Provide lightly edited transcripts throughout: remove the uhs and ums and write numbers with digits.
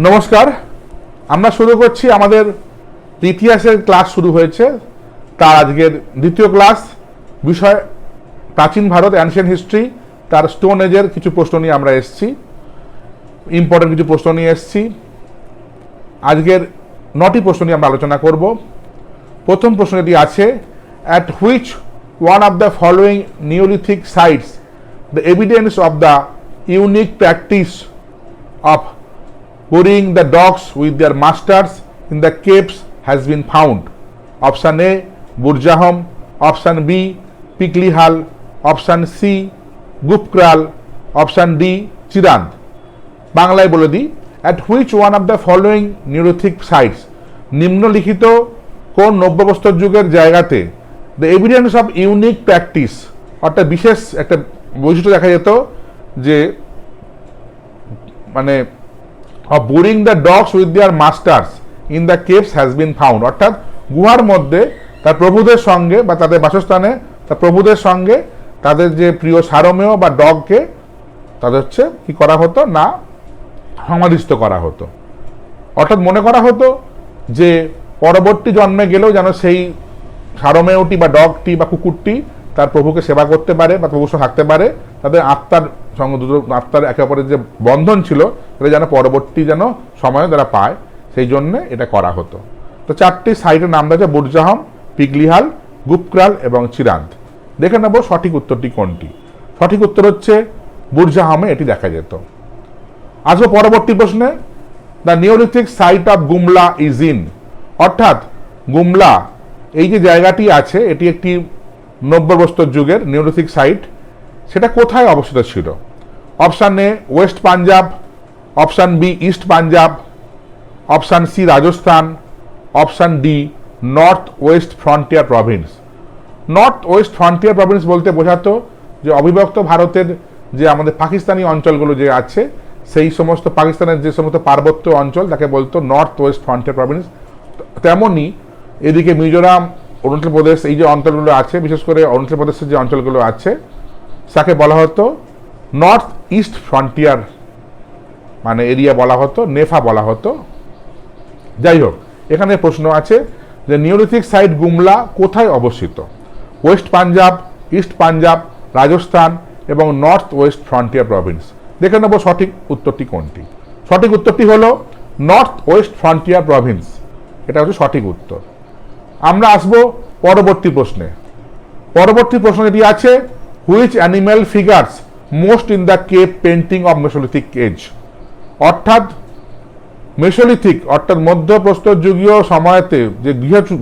নমস্কার, আমরা শুরু করছি আমাদের ইতিহাসের ক্লাস শুরু হয়েছে। তার আজকের দ্বিতীয় ক্লাস, বিষয় প্রাচীন ভারত, অ্যানশিয়েন্ট হিস্ট্রি। তার স্টোন এজের কিছু প্রশ্ন নিয়ে আমরা এসেছি, ইম্পর্টেন্ট কিছু প্রশ্ন নিয়ে এসেছি। আজকের 9টি প্রশ্ন নিয়ে আমরা আলোচনা করব। প্রথম প্রশ্নটি আছে, at which one of the following neolithic sites the evidence of the unique practice of burying the dogs with their masters in the caves has been found? Option A, Burjahom. Option B, Piklihal. Option C, Gupkral. Option D, Chirand. বাংলায় বলে দিই, at which one of the following neolithic sites, নিম্নলিখিত কোন নব্যপ্রস্তর যুগের জায়গাতে the evidence of unique practice, অর্থাৎ বিশেষ একটা বৈশিষ্ট্য দেখা যেত যে মানে of burying the dogs with their masters in the caves has been found, অর্থাৎ গুহার মধ্যে তার প্রভুদের সঙ্গে বা তাদের বাসস্থানে তার প্রভুদের সঙ্গে তাদের যে প্রিয় সারমেয় বা ডগকে তাদের হচ্ছে কি করা হতো না সমাধিস্থ করা হতো। অর্থাৎ মনে করা হতো যে পরবর্তী জন্মে গেলেও যেন সেই সারমেয়টি বা ডগটি বা কুকুরটি তার প্রভুকে সেবা করতে পারে বা প্রভুর সঙ্গে থাকতে পারে, তাদের আত্মার সঙ্গে আত্মার একে অপরের যে বন্ধন ছিল সেটা যেন পরবর্তী যেন সময়ে তারা পায়, সেই জন্যে এটা করা হতো। তো 4টি সাইটের নাম রয়েছে বুরজাহম, পিগলিহাল, গুপক্রাল এবং চিরান্ত। দেখে নেব সঠিক উত্তরটি কোনটি। সঠিক উত্তর হচ্ছে বুরজাহমে এটি দেখা যেত। আসবো পরবর্তী প্রশ্নে, the neolithic site of Gumla is in, অর্থাৎ গুমলা এই যে জায়গাটি আছে এটি একটি নব্যপ্রস্তর যুগের নিওলিথিক সাইট, সেটা কোথায় অবস্থিত ছিল? Option A west Punjab, option B east Punjab, option C Rajasthan, option D north west frontier province. North west frontier province বলতে বোঝাতো যে অবিভক্ত ভারতের যে আমাদের পাকিস্তানি অঞ্চলগুলো যে আছে সেই সমস্ত পাকিস্তানের যে সমস্ত পার্বত্য অঞ্চল তাকে বলতো নর্থ ওয়েস্ট ফ্রন্টিয়ার প্রভিন্স। তেমনই এদিকে মিজোরাম, অরুণাচল প্রদেশ, এই যে অঞ্চলগুলো আছে, বিশেষ করে অরুণাচল প্রদেশের যে অঞ্চলগুলো আছে তাকে বলা হতো নর্থ ইস্ট ফ্রন্টিয়ার মানে এরিয়া বলা হতো, নেফা বলা হতো। যাই হোক, এখানে প্রশ্ন আছে যে নিওলিথিক সাইট গুমলা কোথায় অবস্থিত? ওয়েস্ট পাঞ্জাব, ইস্ট পাঞ্জাব, রাজস্থান এবং নর্থ ওয়েস্ট ফ্রন্টিয়ার প্রভিন্স। দেখে নেব সঠিক উত্তরটি কোনটি। সঠিক উত্তরটি হলো নর্থ ওয়েস্ট ফ্রন্টিয়ার প্রভিন্স, এটা হচ্ছে সঠিক উত্তর। আমরা আসবো পরবর্তী প্রশ্নে। পরবর্তী প্রশ্ন যেটি আছে, which animal figures most in the cave painting of mesolithic age, অর্থাৎ মেসোলিথিক অর্থাৎ মধ্যপ্রস্তর যুগীয় সময়তে যে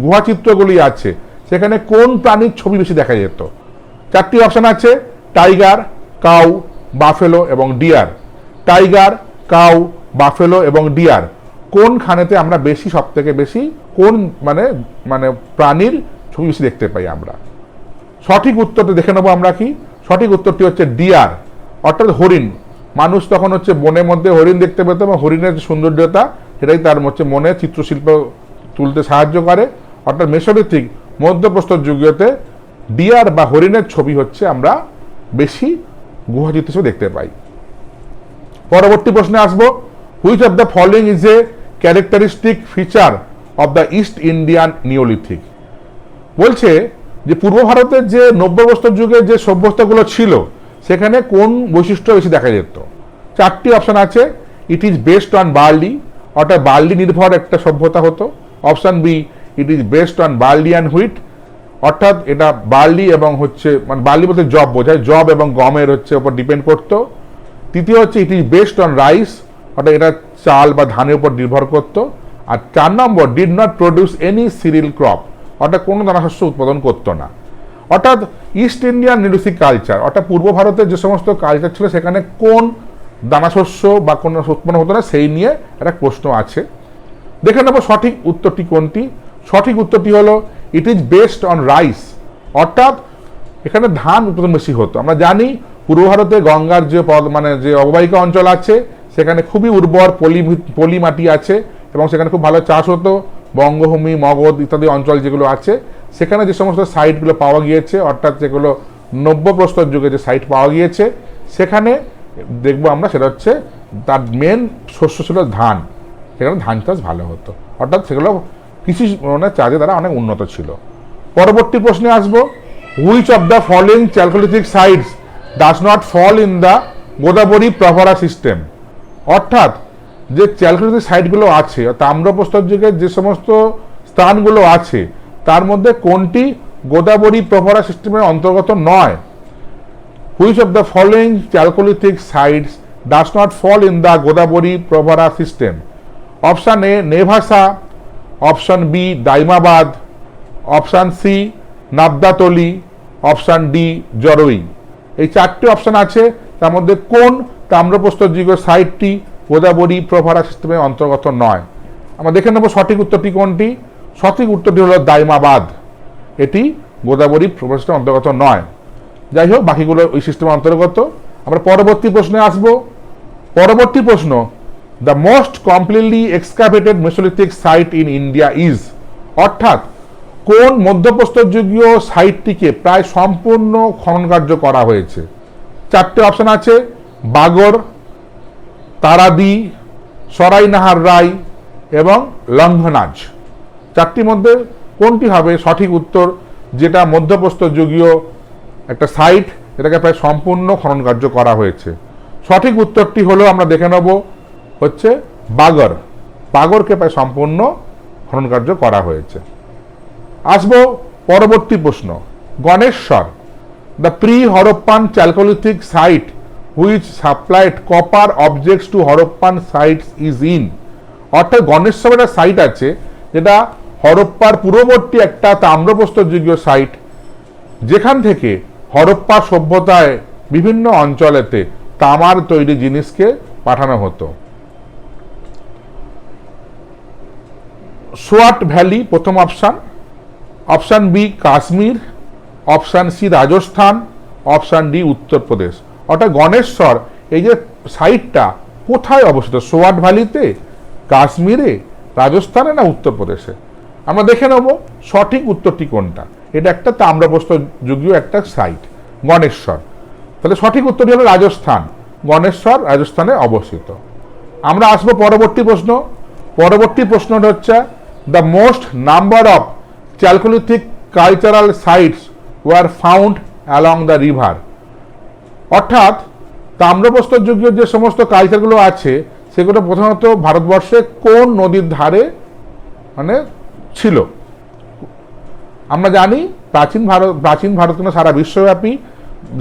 গুহাচিত্রগুলি আছে সেখানে কোন প্রাণীর ছবি বেশি দেখা যেত? 4টি অপশন আছে, টাইগার, কাউ, বাফেলো এবং ডিয়ার। টাইগার, কাউ, বাফেলো এবং ডিয়ার কোনখানেতে আমরা বেশি, সব থেকে বেশি কোন মানে মানে প্রাণীর ছবি বেশি দেখতে পাই আমরা? সঠিক উত্তরটা দেখে নেবো আমরা কি। সঠিক উত্তরটি হচ্ছে ডিয়ার, অর্থাৎ হরিণ। মানুষ তখন হচ্ছে বনের মধ্যে হরিণ দেখতে পেত এবং হরিণের যে সৌন্দর্যতা সেটাই তার হচ্ছে মনে চিত্রশিল্প তুলতে সাহায্য করে। অর্থাৎ মেসোলিথিক মধ্যপ্রস্তর যুগীয়তে ডিয়ার বা হরিণের ছবি হচ্ছে আমরা বেশি গুহাচিত্র হিসেবে দেখতে পাই। পরবর্তী প্রশ্নে আসবো, which of the following is a characteristic feature of the east Indian neolithic. বলছে যে পূর্ব ভারতের যে নব্যপ্রস্তর যুগের যে সভ্যতাগুলো ছিল সেখানে কোন বৈশিষ্ট্য বেশি দেখা যেত? 4টি অপশন আছে, it is based on barley, অর্থাৎ বার্লি নির্ভর একটা সভ্যতা হতো। Option B, it is based on barley and wheat, অর্থাৎ এটা বার্লি এবং হচ্ছে মানে বার্লি বলতে জব বোঝায়, জব এবং গমের হচ্ছে ওপর ডিপেন্ড করতো। তৃতীয় হচ্ছে it is based on rice, অর্থাৎ এটা চাল বা ধানের উপর নির্ভর করতো। আর 4 নম্বর, did not produce any cereal crop, অর্থাৎ কোনো দানাশস্য উৎপাদন করতো না। অর্থাৎ ইস্ট ইন্ডিয়ান নিওলিথিক কালচার অর্থাৎ পূর্ব ভারতের যে সমস্ত কালচার ছিল সেখানে কোন দানাশস্য বা কোনো উৎপন্ন হতো না সেই নিয়ে একটা প্রশ্ন আছে। দেখে নেব সঠিক উত্তরটি কোনটি। সঠিক উত্তরটি হলো ইট ইজ বেসড অন রাইস, অর্থাৎ এখানে ধান উৎপাদন বেশি হতো। আমরা জানি পূর্ব ভারতে গঙ্গার যে মানে যে অববাহিকা অঞ্চল আছে সেখানে খুবই উর্বর পলি মাটি আছে এবং সেখানে খুব ভালো চাষ হতো। বঙ্গভূমি, মগধ ইত্যাদি অঞ্চল যেগুলো আছে সেখানে যে সমস্ত সাইটগুলো পাওয়া গিয়েছে, অর্থাৎ যেগুলো নব্যপ্রস্তর যুগে যে সাইট পাওয়া গিয়েছে, সেখানে দেখবো আমরা সেটা হচ্ছে তার মেন শস্য ছিল ধান। সেখানে ধান চাষ ভালো হতো, অর্থাৎ সেগুলো কৃষি চাষে তারা অনেক উন্নত ছিল। পরবর্তী প্রশ্নে আসবো, which of the following chalcolithic sites does not fall in the Godavari Pravara system, অর্থাৎ যে চ্যালকোলিথিক সাইটগুলো আছে, তাম্রপ্রস্তর যুগের যে সমস্ত স্থানগুলো আছে তার মধ্যে কোনটি গোদাবরী প্রভারা সিস্টেমের অন্তর্গত নয়? Which of the following chalcolithic sites does not fall in the Godavari Pravara system? Option A Nevasa, option B Daimabad, option C Navdatoli, option D Jorwe. এই চারটি অপশান আছে, তার মধ্যে কোন তাম্রপ্রস্তর যুগের সাইটটি গোদাবরী প্রভারা সিস্টেমের অন্তর্গত নয়? আমরা দেখে নেব সঠিক উত্তরটি কোনটি। সঠিক উত্তরটি হলো দাইমাবাদ, এটি গোদাবরী প্রভারা সিস্টেমের অন্তর্গত নয়। যাই হোক, বাকিগুলো ওই সিস্টেমের অন্তর্গত। আমরা পরবর্তী প্রশ্নে আসব। পরবর্তী প্রশ্ন, the most completely excavated mesolithic site in India is, অর্থাৎ কোন মধ্যপ্রস্তর যুগীয় সাইটটিকে প্রায় সম্পূর্ণ খনন কার্য করা হয়েছে? চারটে অপশন আছে, বাগর, তারাদি, সরাইনাহার রায় এবং লঙ্ঘনাজ। চারটির মধ্যে কোনটি হবে সঠিক উত্তর, যেটা মধ্যপ্রস্তর যুগীয় একটা সাইট, এটাকে প্রায় সম্পূর্ণ খনন কার্য করা হয়েছে? সঠিক উত্তরটি হলো, আমরা দেখে নেব, হচ্ছে বাগর। বাগরকে প্রায় সম্পূর্ণ খনন কার্য করা হয়েছে। আসবো পরবর্তী প্রশ্ন, Ganeshwar, the pre Harappan chalcolithic site which supplied copper objects to Harappan sites is in, অর্থাৎ গণেশ্বর একটা সাইট আছে যেটা হরপ্পার পূর্ববর্তী একটা তাম্রপ্রস্তর যুগীয় সাইট, যেখান থেকে হরপ্পা সভ্যতায় বিভিন্ন অঞ্চলেতে তামার তৈরি জিনিসকে পাঠানো হতো। সোয়াট ভ্যালি প্রথম option, option B Kashmir, option C Rajasthan, option D Uttar Pradesh. অর্থাৎ গণেশ্বর এই যে সাইটটা কোথায় অবস্থিত, সোয়াট ভ্যালিতে, কাশ্মীরে, রাজস্থানে না উত্তরপ্রদেশে? আমরা দেখে নেব সঠিক উত্তরটি কোনটা। এটা একটা তাম্রপ্রস্তর যুগীয় একটা সাইট গণেশ্বর, তাহলে সঠিক উত্তরটি হলো রাজস্থান। গণেশ্বর রাজস্থানে অবস্থিত। আমরা আসবো পরবর্তী প্রশ্ন। পরবর্তী প্রশ্নটা হচ্ছে, the most number of chalcolithic cultural sites were found along the river, অর্থাৎ তাম্রপ্রস্তর যুগীয় যে সমস্ত কালচারগুলো আছে সেগুলো প্রধানত ভারতবর্ষে কোন নদীর ধারে ছিল? আমরা জানি প্রাচীন ভারত কিন্তু সারা বিশ্বব্যাপী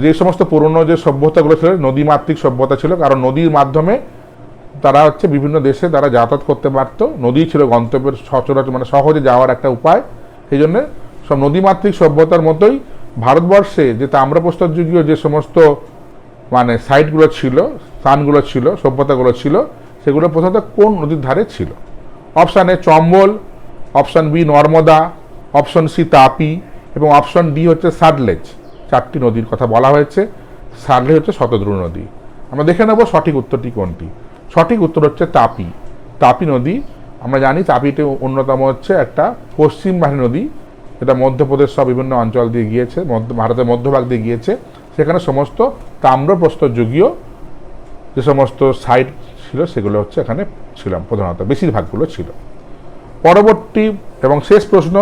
যে সমস্ত পুরনো যে সভ্যতাগুলো ছিল নদীমাতৃক সভ্যতা ছিল, কারণ নদীর মাধ্যমে তারা বিভিন্ন দেশে তারা যাতায়াত করতে পারতো। নদী ছিল গন্তব্যের সচরাচর সহজে যাওয়ার একটা উপায়। সেই জন্য সব নদীমাতৃক সভ্যতার মতোই ভারতবর্ষে যে তাম্রপ্রস্তর যুগীয় যে সমস্ত সাইটগুলো ছিল, স্থানগুলো ছিল, সভ্যতাগুলো ছিল, সেগুলো প্রধানত কোন নদীর ধারে ছিল? Option A Chambal, option B Narmada, option C Tapi এবং অপশন ডি হচ্ছে সাটলেজ। চারটি নদীর কথা বলা হয়েছে, সাটলেজ হচ্ছে শতদ্রু নদী। আমরা দেখে নেব সঠিক উত্তরটি কোনটি। সঠিক উত্তর হচ্ছে তাপি। তাপি নদী, আমরা জানি তাপিতে অন্যতম হচ্ছে একটা পশ্চিমবাহী নদী, যেটা মধ্যপ্রদেশ সব বিভিন্ন অঞ্চল দিয়ে গিয়েছে, ভারতের মধ্যভাগ দিয়ে গিয়েছে। সেখানে সমস্ত তাম্রপ্রস্তর যুগীয় যে সমস্ত সাইট ছিল সেগুলো হচ্ছে এখানে ছিল, প্রধানত বেশিরভাগগুলো ছিল। পরবর্তী এবং শেষ প্রশ্ন,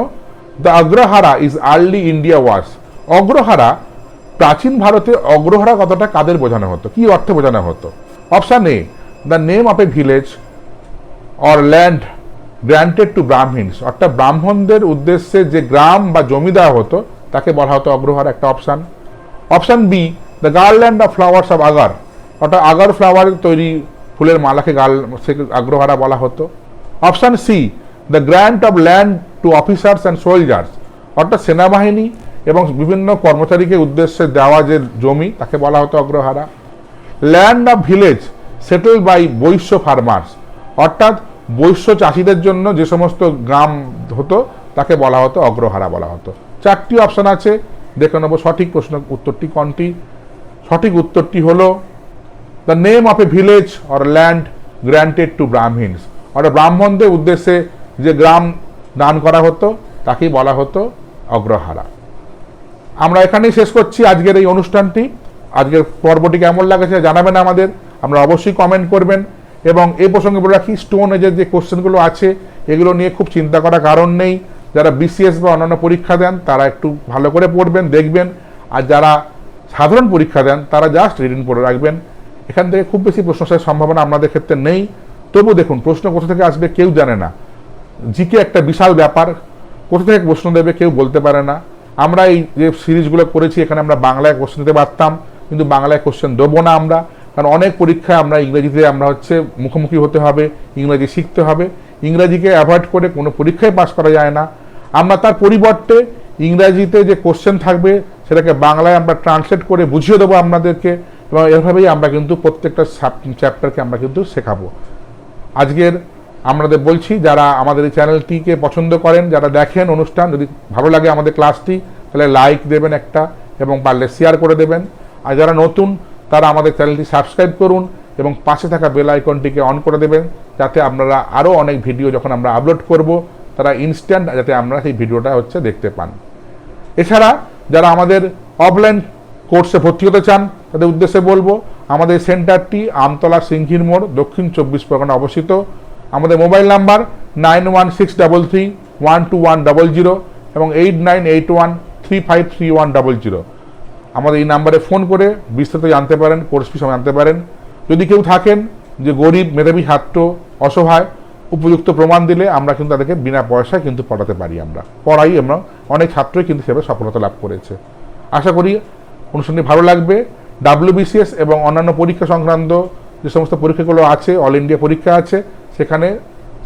the Agrahara is early India ওয়াস, অগ্রহারা প্রাচীন ভারতে অগ্রহারা কথাটা কাদের বোঝানো হতো, কি অর্থে বোঝানো হতো? Option A the name of a village or land granted to Brahmins, অর্থাৎ ব্রাহ্মণদের উদ্দেশ্যে যে গ্রাম বা জমি দেওয়া হতো তাকে বলা হতো অগ্রহারা, একটা option. Option B the garland of flowers of agar, অর্থাৎ আগার ফ্লাওয়ারের তৈরি ফুলের মালাকে অগ্রহারা বলা হতো। Option C the grant of land to officers and soldiers, অর্থাৎ সেনাবাহিনী এবং বিভিন্ন কর্মচারীকে উদ্দেশ্যে দেওয়া যে জমি তাকে বলা হতো Agrahara. Land of village settle by Vaishya farmers, অর্থাৎ বৈশ্য চাষিদের জন্য যে সমস্ত গ্রাম হতো তাকে বলা হতো অগ্রহারা বলা হতো। চারটি অপশান আছে, দেখে নেব সঠিক প্রশ্ন উত্তরটি কোনটি। সঠিক উত্তরটি হলো the name of a village or land granted to Brahmins, অর্থাৎ ব্রাহ্মণদের উদ্দেশ্যে যে গ্রাম দান করা হতো তাকেই বলা হতো অগ্রহারা। আমরা এখানেই শেষ করছি আজকের এই অনুষ্ঠানটি। আজকের পর্বটি কেমন লাগেছে জানাবেন আমাদের, আমরা অবশ্যই কমেন্ট করবেন এবং এই প্রসঙ্গে বলে রাখি, স্টোন এজের যে কোশ্চেনগুলো আছে এগুলো নিয়ে খুব চিন্তা করার কারণ নেই। যারা বিসিএস বা অন্যান্য পরীক্ষা দেন তারা একটু ভালো করে পড়বেন, দেখবেন। আর যারা সাধারণ পরীক্ষা দেন তারা জাস্ট রিডিং পড়ে রাখবেন। এখান থেকে খুব বেশি প্রশ্ন আসার সম্ভাবনা আপনাদের ক্ষেত্রে নেই। তবু দেখুন, প্রশ্ন কোথা থেকে আসবে কেউ জানে না। জিকে একটা বিশাল ব্যাপার, কোথা থেকে প্রশ্ন দেবে কেউ বলতে পারে না। আমরা এই যে সিরিজগুলো করেছি এখানে আমরা বাংলায় কোশ্চেন দিতে পারতাম, কিন্তু বাংলায় কোশ্চেন দেবো না আমরা, কারণ অনেক পরীক্ষায় আমরা ইংরেজিতে আমরা মুখোমুখি হতে হবে, ইংরেজি শিখতে হবে। ইংরেজিকে অ্যাভয়েড করে কোনো পরীক্ষায় পাস করা যায় না। আমরা তার পরিবর্তে ইংরাজিতে যে কোশ্চেন থাকবে সেটাকে বাংলায় আমরা ট্রান্সলেট করে বুঝিয়ে দেবো আপনাদেরকে, এবং এভাবেই আমরা কিন্তু প্রত্যেকটা চ্যাপ্টারকে আমরা কিন্তু শেখাবো। আজকের আমাদের বলছি, যারা আমাদের এই চ্যানেলটিকে পছন্দ করেন, যারা দেখেন অনুষ্ঠান, যদি ভালো লাগে আমাদের ক্লাসটি তাহলে লাইক দেবেন একটা, এবং পারলে শেয়ার করে দেবেন। আর যারা নতুন তারা আমাদের চ্যানেলটি সাবস্ক্রাইব করুন এবং পাশে থাকা বেল আইকনটিকে অন করে দেবেন, যাতে আপনারা আরও অনেক ভিডিও যখন আমরা আপলোড করব তারা ইনস্ট্যান্ট যাতে আমরা সেই ভিডিওটা দেখতে পান। এছাড়া যারা আমাদের অফলাইন কোর্সে ভর্তি হতে চান তাদের উদ্দেশ্যে বলবো, আমাদের সেন্টারটি আমতলা সিংহিরমোড়, দক্ষিণ 24 পরগনা অবস্থিত। আমাদের মোবাইল নাম্বার 9163331210 এবং 8981353100। আমাদের এই নাম্বারে ফোন করে বিস্তারিত জানতে পারেন, কোর্স ফি জানতে পারেন। যদি কেউ থাকেন যে গরিব মেধাবী ছাত্র, অসহায়, উপযুক্ত প্রমাণ দিলে আমরা কিন্তু তাদেরকে বিনা পয়সায় কিন্তু পড়াতে পারি। আমরা অনেক ছাত্রই কিন্তু সেভাবে সফলতা লাভ করেছে। আশা করি অনুষ্ঠানটি ভালো লাগবে। WBCS এবং অন্যান্য পরীক্ষা সংক্রান্ত যে সমস্ত পরীক্ষাগুলো আছে, অল ইন্ডিয়া পরীক্ষা আছে, সেখানে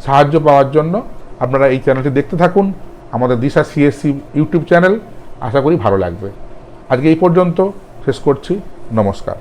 সাহায্য পাওয়ার জন্য আপনারা এই চ্যানেলটি দেখতে থাকুন, আমাদের দিশা CSC ইউটিউব চ্যানেল। আশা করি ভালো লাগবে। আজকে এই পর্যন্ত শেষ করছি। নমস্কার।